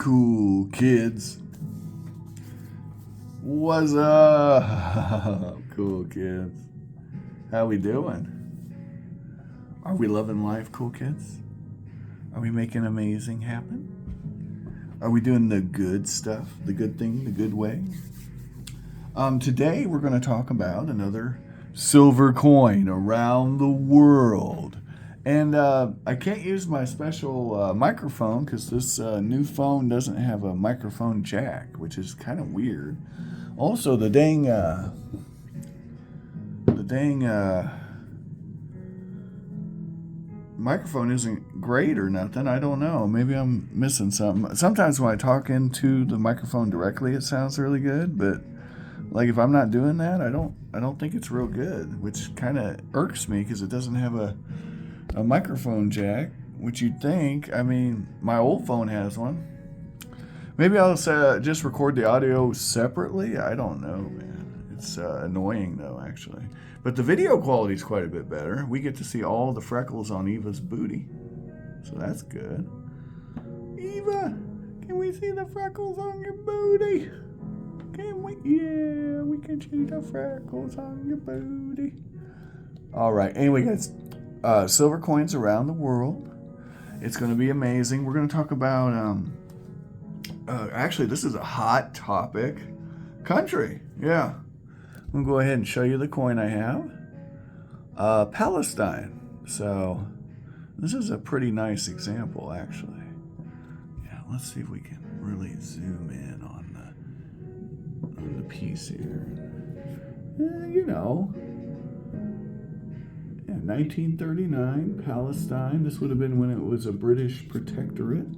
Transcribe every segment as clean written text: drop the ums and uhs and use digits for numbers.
Cool kids. What's up, cool kids? How we doing? Are we loving life, cool kids? Are we making amazing happen? Are we doing the good stuff, the good thing, the good way? Today we're going to talk about another silver coin around the world. And I can't use my special microphone because this new phone doesn't have a microphone jack, which is kind of weird. Also, the dang microphone isn't great or nothing. I don't know. Maybe I'm missing something. Sometimes when I talk into the microphone directly, it sounds really good, but like if I'm not doing that, I don't think it's real good, which kind of irks me because it doesn't have a microphone jack, which you'd think. I mean, my old phone has one. Maybe I'll just record the audio separately. I don't know, man. It's annoying, though, actually. But the video quality is quite a bit better. We get to see all the freckles on Eva's booty. So that's good. Eva, can we see the freckles on your booty? Can we? Yeah, we can see the freckles on your booty. All right. Anyway, guys. Silver coins around the world. It's going to be amazing. We're going to talk about, actually, this is a hot topic. Country. Yeah. I'm going to go ahead and show you the coin I have. Palestine. So, this is a pretty nice example, actually. Yeah, let's see if we can really zoom in on the piece here. You know. 1939, Palestine. This would have been when it was a British protectorate.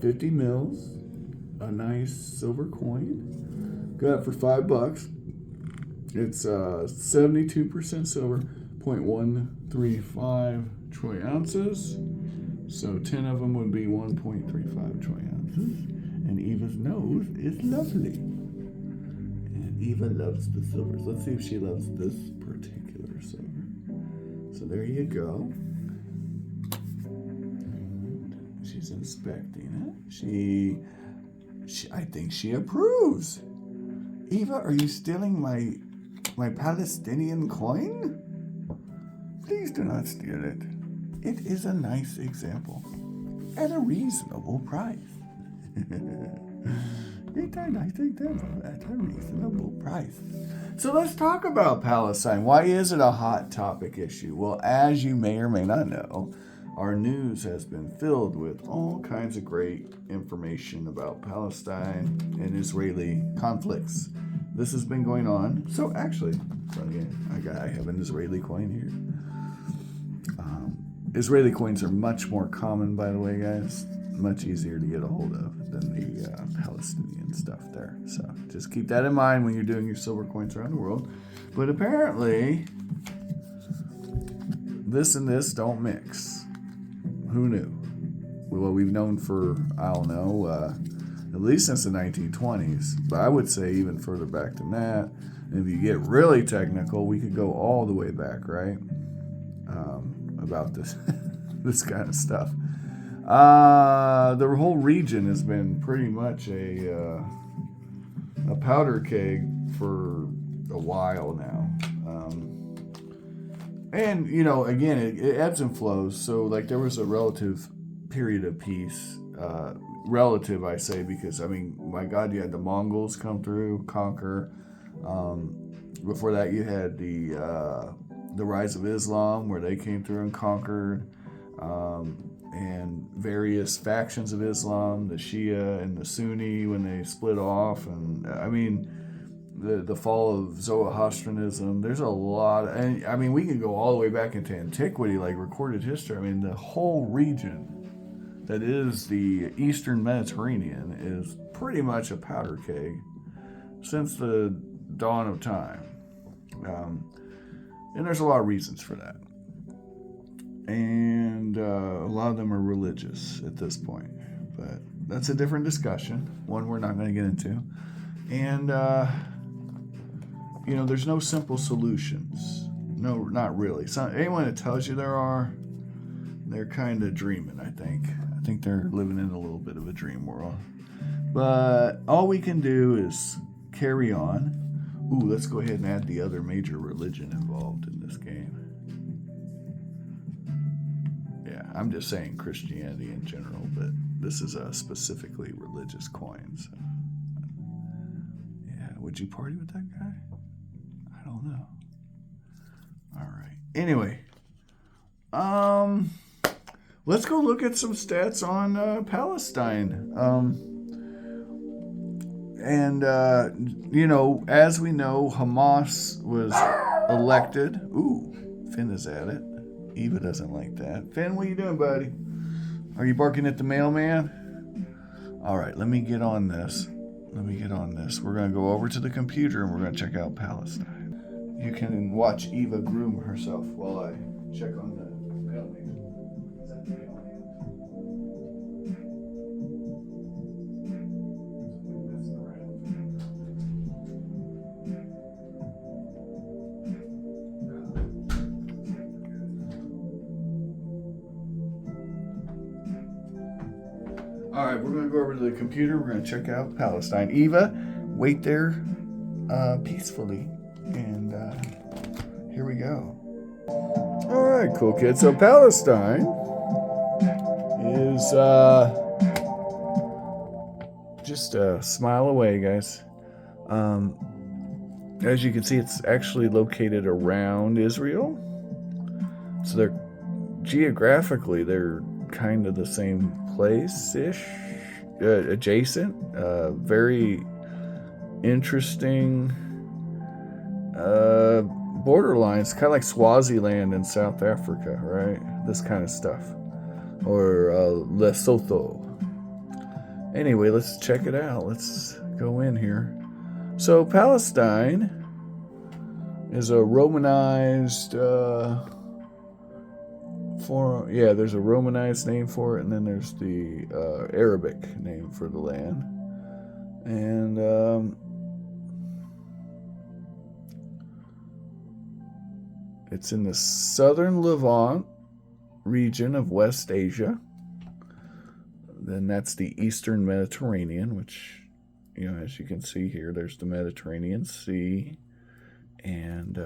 50 mils, a nice silver coin. Got it for $5. It's 72% silver, 0.135 troy ounces. So 10 of them would be 1.35 troy ounces. And Eva's nose is lovely. Eva loves the silvers. Let's see if she loves this particular silver. So there you go. And she's inspecting it. I think she approves. Eva, are you stealing my Palestinian coin? Please do not steal it. It is a nice example at a reasonable price. It's a nice example at a reasonable price. So let's talk about Palestine. Why is it a hot topic issue? Well, as you may or may not know, our news has been filled with all kinds of great information about Palestine and Israeli conflicts. This has been going on. So actually, I have an Israeli coin here. Israeli coins are much more common, by the way, guys. Much easier to get a hold of than the Palestinian stuff there. So just keep that in mind when you're doing your silver coins around the world. But apparently, this and this don't mix. Who knew? Well, we've known for, I don't know, at least since the 1920s. But I would say even further back than that. And if you get really technical, we could go all the way back, right? About this, this kind of stuff. The whole region has been pretty much a powder keg for a while now. And, you know, again, it ebbs and flows. So, like, there was a relative period of peace. Relative, I say, because, I mean, my God, you had the Mongols come through, conquer. Before that, you had the rise of Islam, where they came through and conquered. And various factions of Islam, the Shia and the Sunni, when they split off. And I mean, the fall of Zoroastrianism. There's a lot. And I mean, we can go all the way back into antiquity, like recorded history. I mean, the whole region that is the Eastern Mediterranean is pretty much a powder keg since the dawn of time. And there's a lot of reasons for that. And a lot of them are religious at this point. But that's a different discussion, one we're not going to get into. And, you know, there's no simple solutions. No, not really. Anyone that tells you there are, They're kind of dreaming, I think. I think they're living in a little bit of a dream world. But all we can do is carry on. Ooh, let's go ahead and add the other major religion involved in this game. Yeah, I'm just saying Christianity in general, but this is a specifically religious coin. So. Yeah, would you party with that guy? I don't know. All right. Anyway, let's go look at some stats on Palestine. You know, as we know, Hamas was elected. Ooh, Finn is at it. Eva doesn't like that. Finn, what are you doing, buddy? Are you barking at the mailman? All right, let me get on this. We're going to go over to the computer and we're going to check out Palestine. You can watch Eva groom herself while I check on the mailman. Is that the mailman? All right, we're going to go over to the computer. We're going to check out Palestine. Eva, wait there peacefully. And here we go. All right, cool kids. So Palestine is just a smile away, guys. As you can see, it's actually located around Israel. So they're geographically, they're kind of the same place-ish, adjacent. Very interesting borderlines, kind of like Swaziland in South Africa, right? This kind of stuff. Or Lesotho. Anyway, let's check it out. Let's go in here. So Palestine is a Romanized there's a Romanized name for it, and then there's the Arabic name for the land. And it's in the southern Levant region of West Asia. Then that's the Eastern Mediterranean, which, you know, as you can see here, there's the Mediterranean Sea. And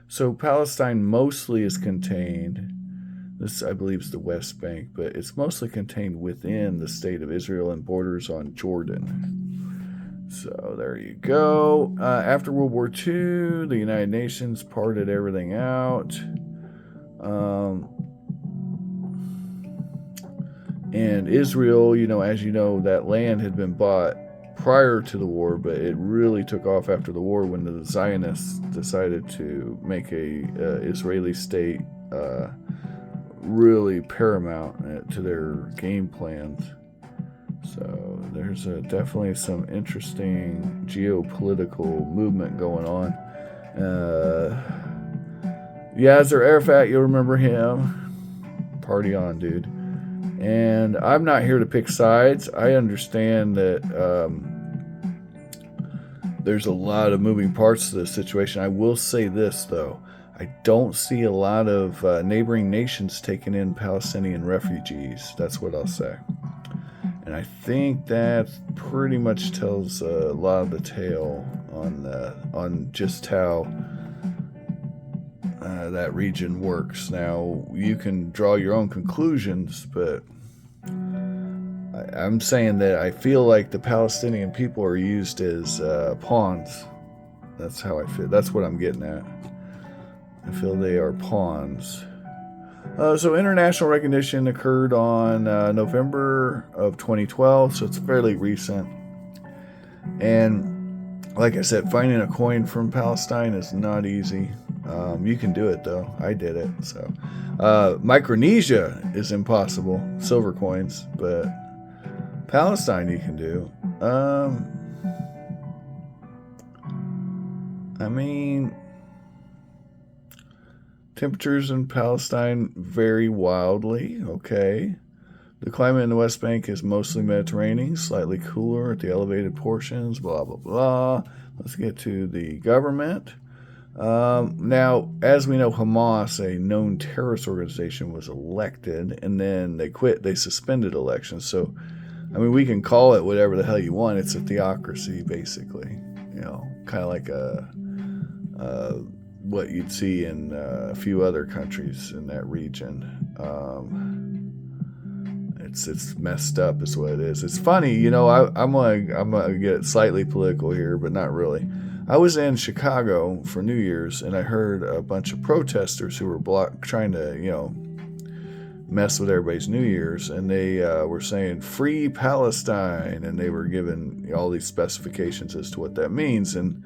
so Palestine mostly is contained, this I believe is the West Bank, but it's mostly contained within the state of Israel and borders on Jordan. So there you go. After World War II, the United Nations parted everything out. And Israel, you know, as you know, that land had been bought prior to the war, but it really took off after the war when the Zionists decided to make a Israeli state really paramount to their game plans. So there's definitely some interesting geopolitical movement going on. Yasser Arafat, you'll remember him. Party on, dude. And I'm not here to pick sides. I understand that there's a lot of moving parts to this situation. I will say this, though. I don't see a lot of neighboring nations taking in Palestinian refugees. That's what I'll say. And I think that pretty much tells a lot of the tale on just how that region works. Now, you can draw your own conclusions, but I'm saying that I feel like the Palestinian people are used as pawns. That's how I feel. That's what I'm getting at. I feel they are pawns. So international recognition occurred on November of 2012, so it's fairly recent. And like I said, finding a coin from Palestine is not easy. You can do it, though. I did it. So Micronesia is impossible, silver coins, but Palestine you can do. I mean, temperatures in Palestine vary wildly, okay. The climate in the West Bank is mostly Mediterranean, slightly cooler at the elevated portions, blah, blah, blah. Let's get to the government. Now, as we know, Hamas, a known terrorist organization, was elected, and then they quit. They suspended elections. So, I mean, we can call it whatever the hell you want. It's a theocracy, basically. Kind of like uh, what you'd see in a few other countries in that region. It's messed up, is what it is. It's funny, I'm gonna get slightly political here, but not really. I was in Chicago for New Year's, and I heard a bunch of protesters who were trying to, mess with everybody's New Year's, and they were saying "Free Palestine," and they were given all these specifications as to what that means, and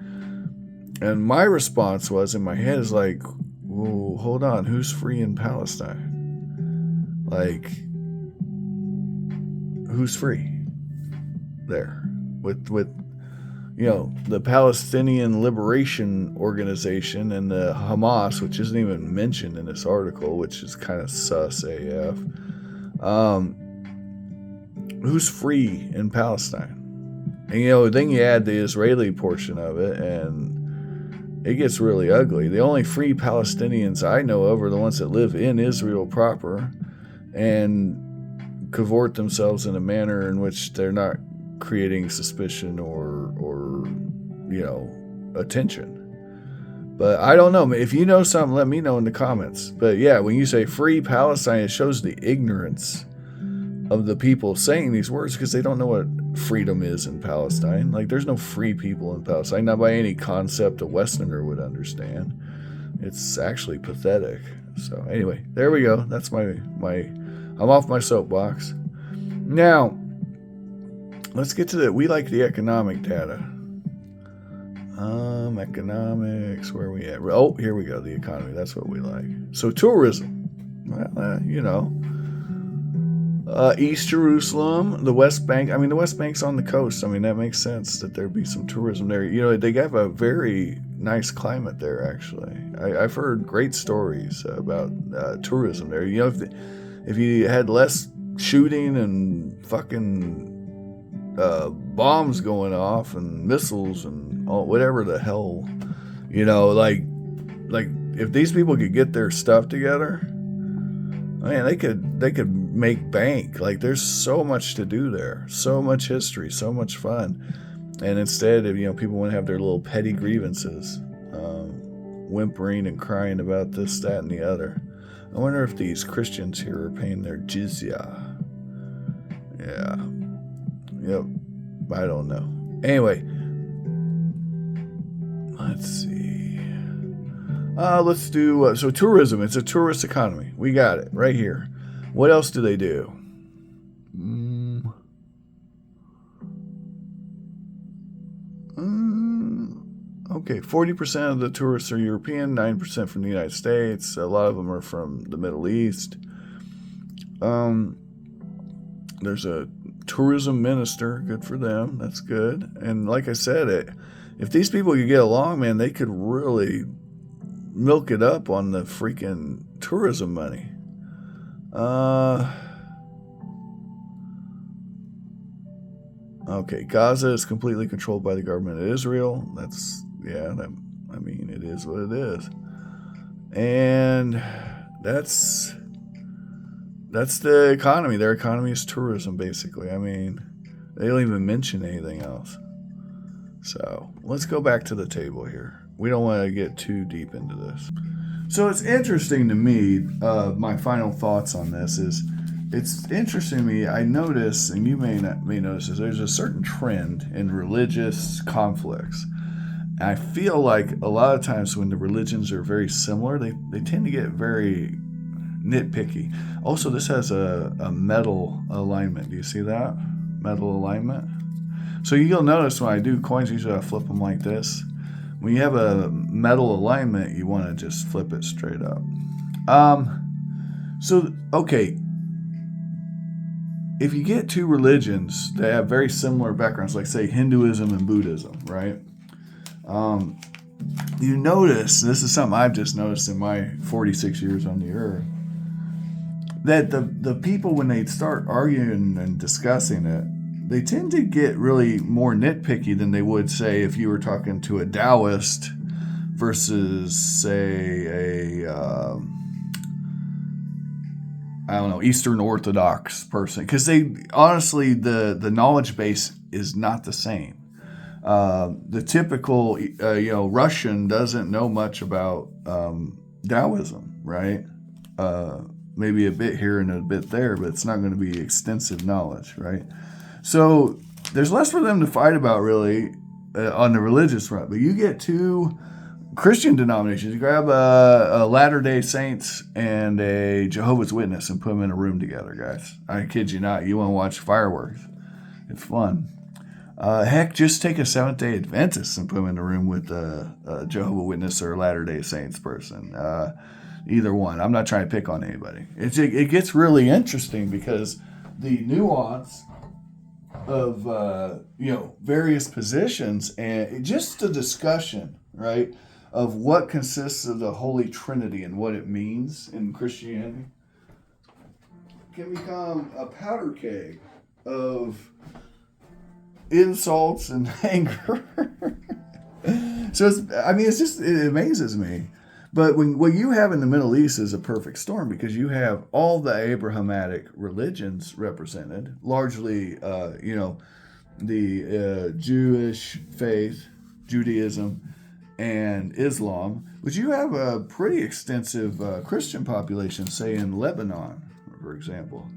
my response was in my head is like, "Whoa, hold on, who's free in Palestine? Like, who's free there with the Palestinian Liberation Organization and the Hamas, which isn't even mentioned in this article, which is kind of sus AF. Who's free in Palestine? And then you add the Israeli portion of it, and it gets really ugly. The only free Palestinians I know of are the ones that live in Israel proper and cavort themselves in a manner in which they're not creating suspicion or attention. But I don't know. If you know something, let me know in the comments. But yeah, when you say free Palestine, it shows the ignorance of the people saying these words, because they don't know what freedom is in Palestine. Like, there's no free people in Palestine, not by any concept a Westerner would understand. It's actually pathetic. So anyway, there we go. That's my I'm off my soapbox. Now, let's get to we like the economic data. Economics, where are we at? Oh, here we go, the economy, that's what we like. So tourism, East Jerusalem, the West Bank. I mean, the West Bank's on the coast. I mean, that makes sense that there'd be some tourism there. They have a very nice climate there, actually. I've heard great stories about tourism there. If you had less shooting and fucking bombs going off and missiles and whatever the hell, like if these people could get their stuff together, man, they could make bank. Like, there's so much to do there, so much history, so much fun. And instead of people want to have their little petty grievances, whimpering and crying about this, that, and the other. I wonder if these Christians here are paying their jizya. Yeah. Yep. I don't know. Anyway, let's see. Let's do so tourism. It's a tourist economy. We got it right here. What else do they do? Okay, 40% of the tourists are European, 9% from the United States. A lot of them are from the Middle East. There's a tourism minister. Good for them. That's good. And like I said, if these people could get along, man, they could really milk it up on the freaking tourism money. Okay, Gaza is completely controlled by the government of Israel. It is what it is. And that's the economy. Their economy is tourism, basically. I mean, they don't even mention anything else. So let's go back to the table here. We don't want to get too deep into this. So it's interesting to me, my final thoughts on this is, it's interesting to me, I notice, and you may notice this, there's a certain trend in religious conflicts. I feel like a lot of times when the religions are very similar, they tend to get very nitpicky. Also, this has a metal alignment. Do you see that? Metal alignment. So you'll notice when I do coins, usually I flip them like this. When you have a metal alignment, you want to just flip it straight up. Okay. If you get two religions that have very similar backgrounds, like say Hinduism and Buddhism, right? You notice, this is something I've just noticed in my 46 years on the earth, that the people, when they start arguing and discussing it, they tend to get really more nitpicky than they would say if you were talking to a Taoist versus, say, I don't know, Eastern Orthodox person, because they honestly the knowledge base is not the same. The typical Russian doesn't know much about Taoism, right? Maybe a bit here and a bit there, but it's not going to be extensive knowledge, right? So there's less for them to fight about, really, on the religious front. But you get two Christian denominations. You grab a Latter-day Saints and a Jehovah's Witness and put them in a room together, guys. I kid you not. You want to watch fireworks. It's fun. Heck, just take a Seventh-day Adventist and put them in a room with a Jehovah's Witness or a Latter-day Saints person. Either one. I'm not trying to pick on anybody. It gets really interesting because the nuance of various positions and just the discussion, right, of what consists of the Holy Trinity and what it means in Christianity can become a powder keg of insults and anger. So it amazes me. But what you have in the Middle East is a perfect storm, because you have all the Abrahamic religions represented, largely, the Jewish faith, Judaism, and Islam. But you have a pretty extensive Christian population, say in Lebanon, for example.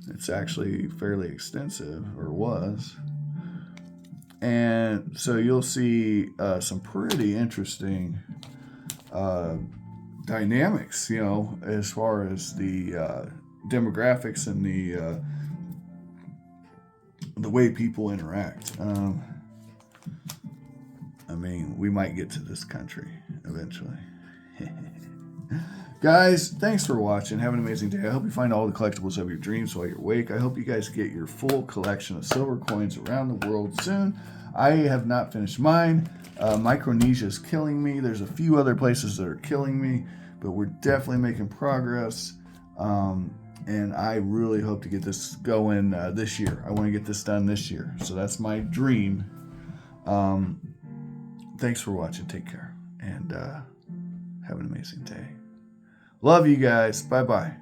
It's actually fairly extensive, or was. And so you'll see some pretty interesting dynamics, as far as the demographics and the way people interact. We might get to this country eventually. Guys, thanks for watching. Have an amazing day. I hope you find all the collectibles of your dreams while you're awake. I hope you guys get your full collection of silver coins around the world soon. I have not finished mine. Micronesia is killing me. There's a few other places that are killing me, but we're definitely making progress. And I really hope to get this going this year. I want to get this done this year. So that's my dream. Thanks for watching. Take care. And have an amazing day. Love you guys. Bye-bye.